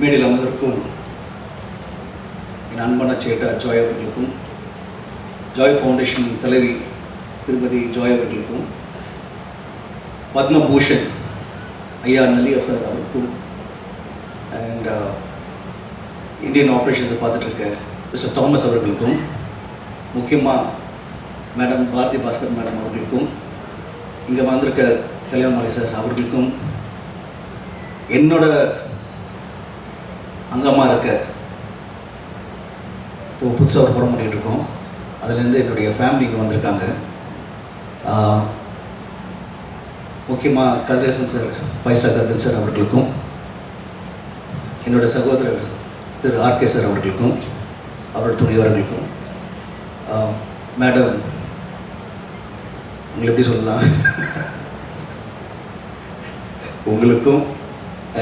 மேடையில் அமர்ந்திருக்கும் என் அன்பான சேட்டா ஜாய் அவர்களுக்கும், ஜாய் ஃபவுண்டேஷன் தலைவி திருமதி ஜாய் அவர்களுக்கும், பத்மபூஷன் ஐயா நல்லியா சார் அவருக்கும், அண்ட் இந்தியன் ஆப்ரேஷன்ஸை பார்த்துட்ருக்க மிஸ்டர் தாமஸ் அவர்களுக்கும், முக்கியமாக மேடம் பாரதி பாஸ்கர் மேடம் அவர்களுக்கும், இங்கே வந்திருக்க கல்யாணமாலை சார் அவர்களுக்கும், என்னோட அங்கமாக இருக்க இப்போது புதுசாக ஒரு படம் பண்ணிகிட்ருக்கோம், அதுலேருந்து என்னுடைய ஃபேமிலி இங்கே வந்திருக்காங்க. முக்கியமாக Kathiresan sir, 5 star Kathiresan sir அவர்களுக்கும், என்னோடய சகோதரர் திரு ஆர்கே சார் அவர்களுக்கும், அவரோட துணைவர்களுக்கும், மேடம் உங்களை எப்படி சொல்லலாம் உங்களுக்கும்,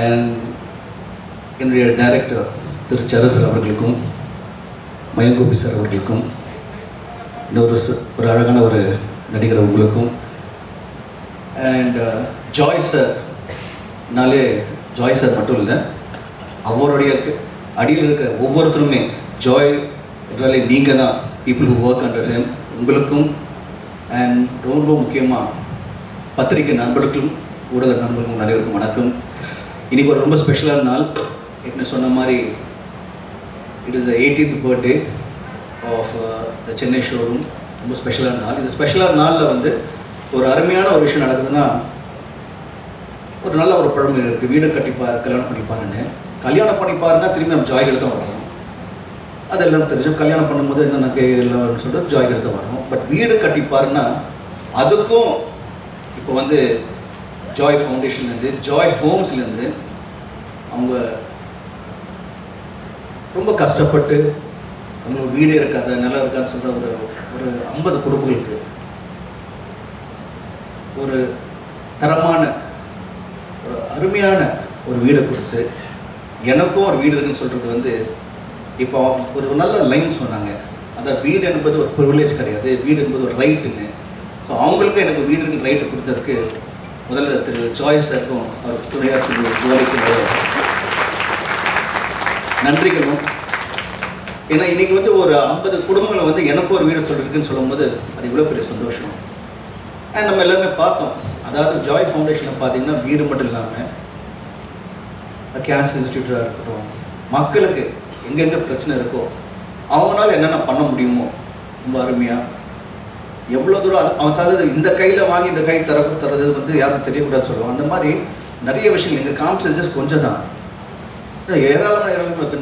அண்ட் என்னுடைய டைரக்டர் திரு சரத் சார் அவர்களுக்கும், மயங்கோபி சார் அவர்களுக்கும், இன்னொரு ஒரு அழகான ஒரு நடிகர் உங்களுக்கும், அண்ட் ஜாய் சார்னாலே ஜாய் சார் மட்டும் இல்லை, அவருடைய அடியில் இருக்க ஒவ்வொருத்தருமே ஜாய் என்றாலே நீங்கள் தான், people who work under him, உங்களுக்கும், அண்ட் ரொம்ப முக்கியமாக பத்திரிகை நண்பர்களுக்கும் ஊடக நண்பர்களுக்கும் அனைவருக்கும் வணக்கம். இன்றைக்கி ஒரு ரொம்ப ஸ்பெஷலான நாள். என்ன சொன்ன மாதிரி it is the 18th birthday of the Chennai showroom. ரொம்ப ஸ்பெஷலான நாள். இந்த ஸ்பெஷலான நாளில் வந்து ஒரு அருமையான ஒரு விஷயம் நடக்குதுன்னா, ஒரு நல்ல ஒரு பழமொழி இருக்குது, வீடு கட்டிப்பார் கல்யாணம் பண்ணிப்பாருன்னு. கல்யாணம் பண்ணிப்பாருன்னா திரும்பி நம்ம ஜாய்கள் தான் வரும். அது எல்லாம் தெரிஞ்சோம். கல்யாணம் பண்ணும்போது என்ன நகை எல்லாம் சொல்லிட்டு ஜாய்கள் தான் வரும். பட் வீடு கட்டிப்பாருன்னா அதுக்கும் இப்போ வந்து ஜாய் ஃபவுண்டேஷன்லேருந்து, ஜாய் ஹோம்ஸ்லேருந்து அவங்க ரொம்ப கஷ்டப்பட்டு அவங்களுக்கு வீடே இருக்காது, நிலம் இருக்காதுன்னு சொல்கிற ஒரு 50 குடும்பங்களுக்கு ஒரு தரமான ஒரு அருமையான ஒரு வீடை கொடுத்து, எனக்கும் ஒரு வீடு இருக்குன்னு சொல்கிறது வந்து, இப்போ ஒரு நல்ல லைன் சொன்னாங்க, அதான் வீடு என்பது ஒரு ப்ரிவிலேஜ் கிடையாது, வீடு என்பது ஒரு ரைட்டுன்னு. ஸோ அவங்களுக்கும் எனக்கு வீடு இருக்குன்னு ரைட்டு கொடுத்ததுக்கு முதல்ல திரு ஜாய் சாருக்கும் அவர் துணையாக திரு ஜோலிக்கும் நன்றிகளும். ஏன்னா இன்றைக்கி வந்து ஒரு 50 குடும்பங்களை வந்து எனக்கும் ஒரு வீடு சொல்லியிருக்குன்னு சொல்லும்போது அது இவ்வளோ பெரிய சந்தோஷம். அண்ட் நம்ம எல்லாருமே பார்த்தோம், அதாவது ஜாய் ஃபவுண்டேஷனில் பார்த்தீங்கன்னா வீடு மட்டும் இல்லாமல் கேன்சர் இன்ஸ்டியூட்டாக இருக்கட்டும், மக்களுக்கு எங்கெங்கே பிரச்சனை இருக்கோ அவங்களால என்னென்ன பண்ண முடியுமோ ரொம்ப அருமையாக எவ்வளோ தூரம் அது அவன் சாதது இந்த கையில் வாங்கி இந்த கை தரது வந்து யாரும் தெரியக்கூடாதுன்னு சொல்லுவாங்க. அந்த மாதிரி நிறைய விஷயங்கள் எங்கள் காமிச்சது கொஞ்சம் தான், ஏராளமான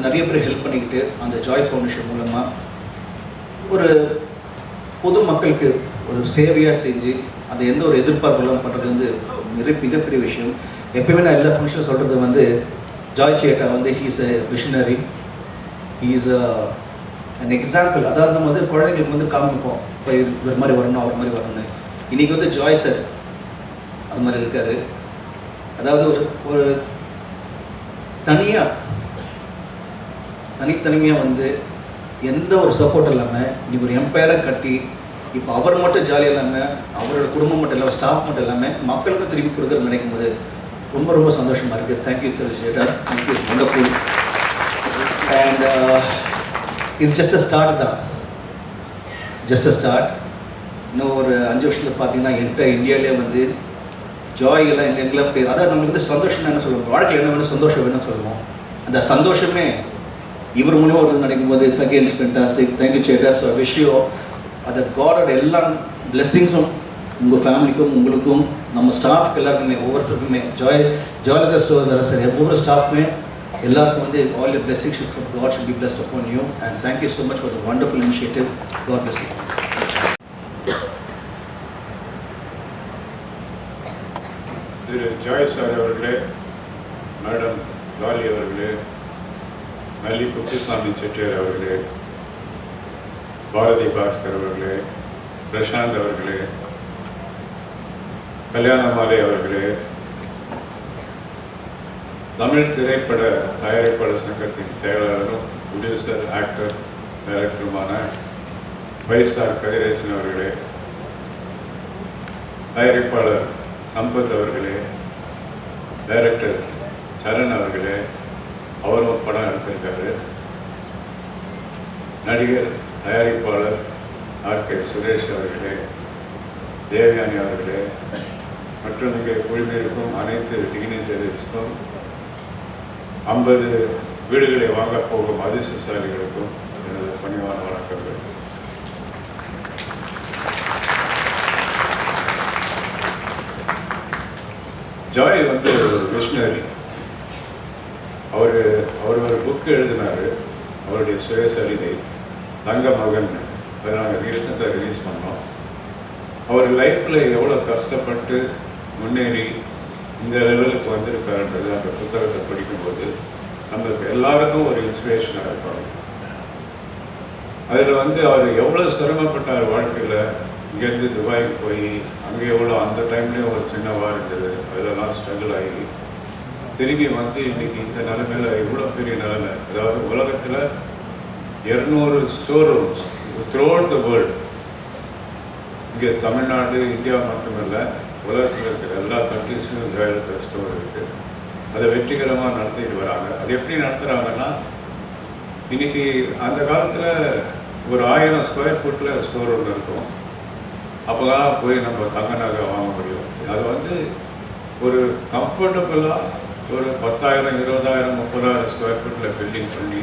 நிறைய பேர் ஹெல்ப் பண்ணிக்கிட்டு அந்த ஜாய் ஃபவுண்டேஷன் மூலமாக ஒரு பொது மக்களுக்கு ஒரு சேவையாக செஞ்சு அதை எந்த ஒரு எதிர்பார்ப்புலாம் பண்ணுறது வந்து மிகப்பெரிய விஷயம். எப்பயுமே நான் எல்லா ஃபங்க்ஷனும் சொல்கிறது வந்து, ஜாய் சேட்டா வந்து he's a visionary, he's an example. அதாவது நம்ம வந்து குழந்தைங்களுக்கு வந்து காமிப்போம், இப்போ இவர் மாதிரி வரணும் அவர் மாதிரி வரணும்னு. இன்றைக்கி வந்து ஜாய் சார் அது மாதிரி இருக்கார். அதாவது ஒரு தனித்தனிமையாக வந்து எந்த ஒரு சப்போர்ட் இல்லாமல் இன்றைக்கி ஒரு எம்பையராக கட்டி, இப்போ அவர் மட்டும் ஜாலியாக இல்லாமல் அவரோட குடும்பம் மட்டும் இல்லாமல் ஸ்டாஃப் மட்டும் இல்லாமல் மக்களுக்கும் திருப்பி கொடுக்குறது நினைக்கும் போது ரொம்ப ரொம்ப சந்தோஷமாக இருக்குது. Thank you Thiru ஜேட்டா, thank you, wonderful. And இது ஜஸ்ட் அ ஸ்டார்ட் தான், ஜஸ்ட் அ ஸ்டார்ட். இன்னும் ஒரு 5 வருஷத்தில் பார்த்தீங்கன்னா என்கிட்ட இந்தியாவிலே வந்து ஜாய் எல்லாம் எங்கெங்கெல்லாம் பேர், அதாவது நம்மளுக்கு வந்து சந்தோஷம் என்ன சொல்லுவோம், வாழ்க்கையில் என்ன வேணும், சந்தோஷம் வேணும்னு சொல்லுவோம். அந்த சந்தோஷமே இவர் மூலியமாக ஒரு நடக்கும் போது இட்ஸ் அகெயின் ஃபென்டாஸ்டிக். தேங்க்யூ சேட்டா. ஸோ விஷயம் அதை காடோட எல்லா பிளெஸ்ஸிங்ஸும் உங்கள் ஃபேமிலிக்கும் உங்களுக்கும் நம்ம ஸ்டாஃப்க்கு எல்லாருக்குமே ஒவ்வொருத்தருக்குமே ஜாய்லகா ஸ்டோர் வேறு சார் ஒவ்வொரு ஸ்டாஃப்மே எல்லாருக்கும் வந்து all your blessings from god should be blessed upon you, and thank you so much for the wonderful initiative. God bless you. Thiru Joy sir அவர்களே, மேடம் லாலி அவர்களே, நல்லி குப்புசாமி செட்டியார் அவர்களே, பாரதி பாஸ்கர் அவர்களே, பிரசாந்த் அவர்களே, கல்யாணமாலை அவர்களே, தமிழ் திரைப்பட தயாரிப்பாளர் சங்கத்தின் செயலாளரும் ப்ரொடியூசர், ஆக்டர், டைரக்டருமான 5 ஸ்டார் கதிரேசன் அவர்களே, தயாரிப்பாளர் சம்பத் அவர்களே, டைரக்டர் சரண் அவர்களே, அவரும் படம் எடுத்திருக்காரு. நடிகர் தயாரிப்பாளர் ஆர்.கே. சுரேஷ் அவர்களே, தேவயானி அவர்களே மற்றும் இங்கே குழுமிருக்கும் அனைத்து டிகினிட்டரிஸ்க்கும் 50 வீடுகளை வாங்கப் போகும் அதிர்ஷ்டசாலிகளுக்கும் எனது பணிவான வணக்கங்கள். ஜாய் வந்து ஒரு மிஷினரி. அவர் ஒரு புக்கு எழுதினார், அவருடைய சுயசரிதை தங்க மகன். அதை நாங்கள் ரீசெண்டாக ரிலீஸ் பண்ணோம். அவர் லைஃப்பில் எவ்வளோ கஷ்டப்பட்டு முன்னேறி இந்த லெவலுக்கு வந்திருக்காருன்றது அந்த புத்தகத்தை படிக்கும்போது நம்மளுக்கு எல்லாருக்கும் ஒரு இன்ஸ்பிரேஷனாக இருப்பாங்க. அதில் வந்து அவர் எவ்வளோ சிரமப்பட்டார் வாழ்க்கையில். இங்கேருந்து துபாய்க்கு போய் அங்கே எவ்வளோ அந்த டைம்லேயும் ஒரு சின்ன வார் இருந்தது, அதிலெல்லாம் ஸ்ட்ரகிள் ஆகி திரும்பி வந்து இன்றைக்கி இந்த நிலைமையில் இவ்வளோ பெரிய நிலைமை. அதாவது உலகத்தில் 200 store rooms through out the world. இங்கே தமிழ்நாடு, இந்தியா மட்டுமில்லை, உலகத்தில் இருக்கிற எல்லா கண்ட்ரீஸ்லையும் ஜெயலலிதா ஸ்டோர் இருக்குது. அதை வெற்றிகரமாக நடத்திட்டு வராங்க. அது எப்படி நடத்துகிறாங்கன்னா, இன்றைக்கி அந்த காலத்தில் ஒரு 1000 ஸ்கொயர் ஃபீட்டில் ஸ்டோர் ரூம் இருக்கும். அப்போ தான் போய் நம்ம தங்க நகை வாங்க முடியும். அது வந்து ஒரு கம்ஃபர்டபுளாக ஒரு 10,000, 20,000, 30,000 ஸ்கொயர் ஃபீட்டில் பில்டிங் பண்ணி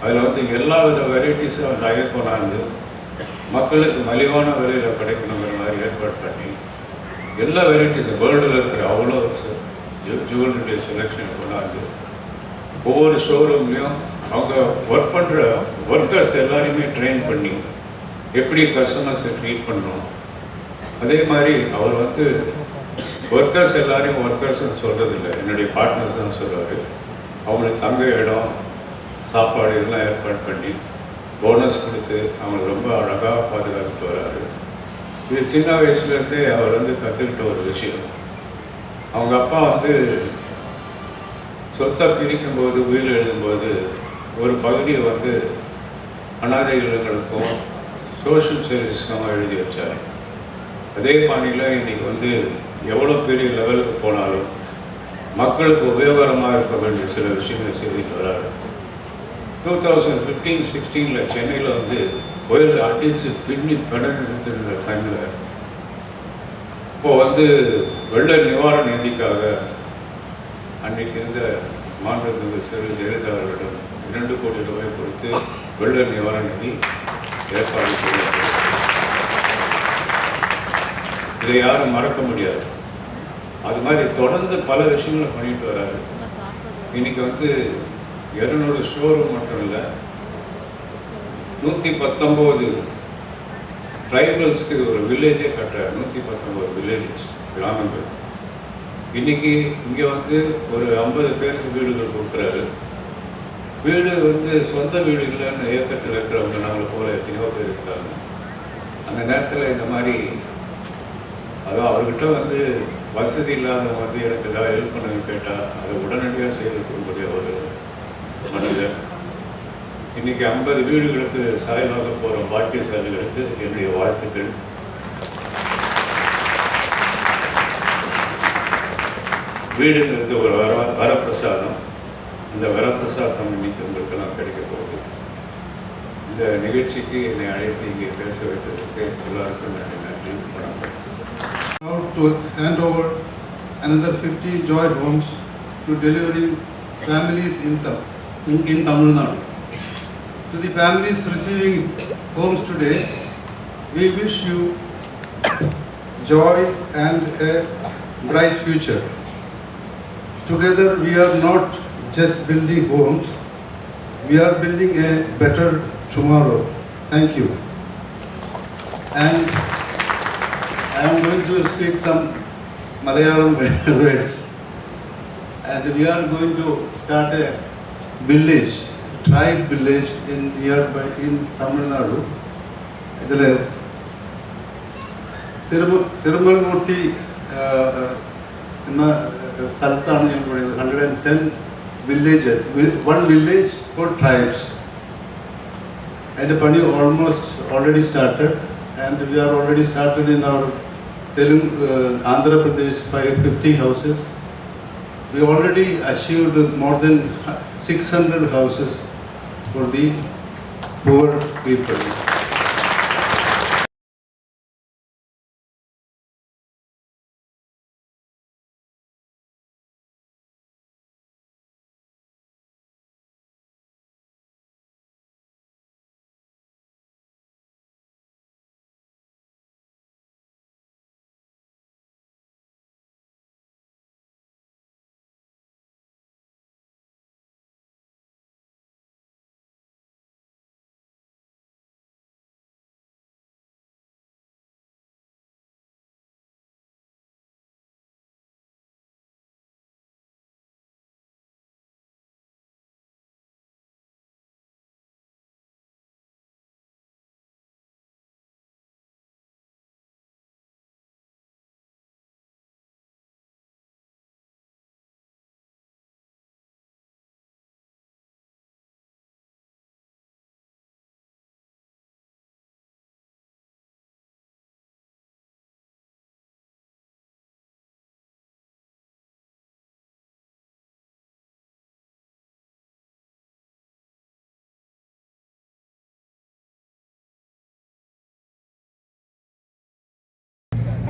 அதில் வந்து எல்லா வித வெரைட்டிஸும் அந்த நகை கொண்டாந்து மக்களுக்கு மலிவான விலையில் கிடைக்கணுங்கிற மாதிரி ஏற்பாடு பண்ணி எல்லா வெரைட்டிஸும் வேர்ல்டில் இருக்கிற அவ்வளோ ஜுவல்லரி செலெக்ஷன் கொண்டாந்து ஒவ்வொரு ஷோரூம்லேயும் அவங்க ஒர்க் பண்ணுற ஒர்க்கர்ஸ் எல்லாரையுமே ட்ரெயின் பண்ணி எப்படி கஸ்டமர்ஸை ட்ரீட் பண்ணணும். அதே மாதிரி அவர் வந்து ஒர்க்கர்ஸ் எல்லாரையும் ஒர்க்கர்ஸ்ன்னு சொல்கிறதில்ல, என்னுடைய பார்ட்னர்ஸ் தான் சொல்லுவார். அவங்களுக்கு தங்க இடம், சாப்பாடு எல்லாம் ஏற்பாடு பண்ணி போனஸ் கொடுத்து அவங்களை ரொம்ப அழகாக பாதுகாத்துட்டு வர்றாரு. இது சின்ன வயசுலேருந்தே அவர் வந்து கற்றுக்கிட்ட ஒரு விஷயம். அவங்க அப்பா வந்து சொத்தை பிரிக்கும்போது, உயிர் எழுதும்போது ஒரு பகுதியை வந்து அனாதை இல்லங்களுக்கும் சோஷியல் சர்வீஸ்க்காக எழுதி வச்சார். அதே பாணியில் இன்றைக்கி வந்து எவ்வளோ பெரிய லெவலுக்கு போனாலும் மக்களுக்கு உபயோகரமாக இருக்க வேண்டிய சில விஷயங்களை செய்துட்டு வராரு. 2015-16 சென்னையில் வந்து புயல் அடித்து பின்னி படம் எடுத்திருந்த டைமில் இப்போது வந்து வெள்ள நிவாரண நிதிக்காக அன்றைக்கி இருந்த மாண்புமிகு செல்வி ஜெயலலிதா அவர்களிடம் 2 கோடி ரூபாய் கொடுத்து வெள்ள நிவாரண நிதி ஏற்பாடு செய்தார். இதை யாரும் மறக்க முடியாது. அது மாதிரி தொடர்ந்து பல விஷயங்களை பண்ணிட்டு வர்றாரு. இன்றைக்கி வந்து 200 ஷோரூம் மட்டும் இல்லை, 119 ட்ரைபல்ஸ்க்கு ஒரு வில்லேஜே கட்டுறாரு. 119 வில்லேஜஸ், கிராமங்கள். இன்றைக்கி இங்கே வந்து ஒரு 50 பேருக்கு வீடுகள் கொடுக்குறாரு. வீடு வந்து சொந்த வீடு இல்லைன்னு இயக்கத்தில் இருக்கிறவங்க நம்மளை போல எத்தனையோ பேர் இருக்காங்க. அந்த நேரத்தில் இந்த மாதிரி அதான் அவர்கிட்ட வந்து வசதி இல்லாதவங்க வந்து எனக்கு ஏதாவது ஹெல்ப் பண்ணணும்னு கேட்டால் அதை உடனடியாக செய்து கொடுக்கக்கூடிய ஒரு மனிதர். இன்றைக்கி 50 வீடுகளுக்கு சாய்வாக போகிற பாக்கியசாலிகளுக்கு என்னுடைய வாழ்த்துக்கள். வீடுங்கிறது ஒரு வரப்பிரசாதம். இந்த வரப்பிரசாதம் இன்னைக்கு உங்களுக்கெல்லாம் கிடைக்க போகுது. இந்த நிகழ்ச்சிக்கு என்னை அழைத்து இங்கே பேச வைத்ததற்கு எல்லாருக்கும் நன்றி. வணக்கம். Proud to hand over another 50 Joy homes to delivering families in Tamil Nadu. To the families receiving homes today, we wish you joy and a bright future. Together we are not just building homes, we are building a better tomorrow. Thank you. And I am going to speak some Malayalam words. And we are going to start a village, tribe village in nearby in Tamil Nadu. തിരുമൽമൂർത്തി എന്ന സ്ഥലത്താണ് ഞാൻ പറയുന്നത്. 110 village, 1 village for tribes. അതിൻ്റെ പണി already started, and we are already started in our Andhra Pradesh by 50 houses. We already achieved more than 600 houses for the poor people.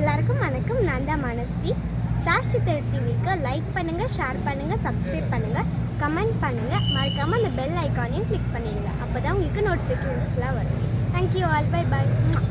எல்லாருக்கும் வணக்கம். நான் தான் மனஸ்வி. ஃப்ளாஷ் டிவிக்கு லைக் பண்ணுங்கள், ஷேர் பண்ணுங்கள், சப்ஸ்கிரைப் பண்ணுங்கள், கமெண்ட் பண்ணுங்கள். மறக்காமல் அந்த பெல் ஐக்கானையும் கிளிக் பண்ணிடுங்க. அப்போ தான் உங்களுக்கு நோட்டிஃபிகேஷன்ஸ்லாம் வரும். Thank you all. Bye bye.